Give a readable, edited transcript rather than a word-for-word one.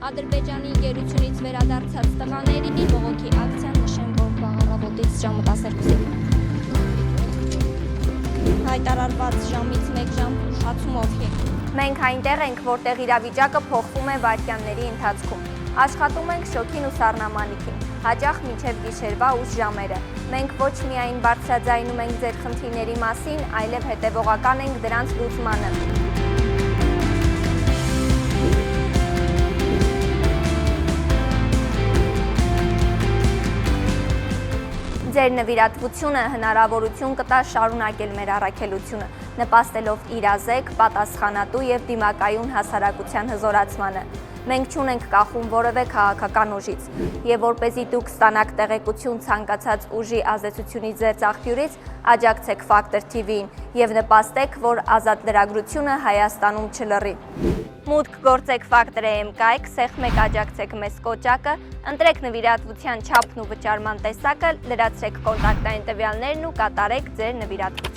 Ադրբեջանի գերությունից վերադարձած տղաների բողոքի ակցիան նշեմ, որ առավոտից ժամը 12-ին հայտարարված ժամից 1 ժամ ուշացումով է։ Մենք այնտեղ ենք, որտեղ իրավիճակը փոխվում է վայրկյանների ընթացքում։ Աշխատում ենք շոգին ու սառնամանիքին, հաճախ մինչև գիշերվա ուշ ժամերը։ Մենք ոչ միայն բարձրաձայնում ենք ձեր խնդիրների մասին, այլև հետևողական ենք դրանց լուծմանը։ Ձեր նվիրատվությունը հնարավորություն կտա շարունակել մեր առաքելությունը, նպաստելով իրազեկ, պատասխանատու և դիմակայուն հասարակության հզորացմանը։ Մենք չունենք կախում որևէ քաղաքական ուժից, և որպեսզի դուք ստանաք տեղեկություն ցանկացած ուժի ազդեցությունից ձեր աղբյուրից, աջակցեք Factor TV-ին և նպաստեք, որ ազատ լրագրությունը Հայաստանում չլռի։ Մուտք գործեք Factor.am կայք, սեղմեք աջակցեք մեզ կոճակը, ընտրեք նվիրատվության չափն ու վճարման տեսակը, լրացրեք կոնտակտային տվյալներն ու կատարեք ձեր նվիրատվությունը։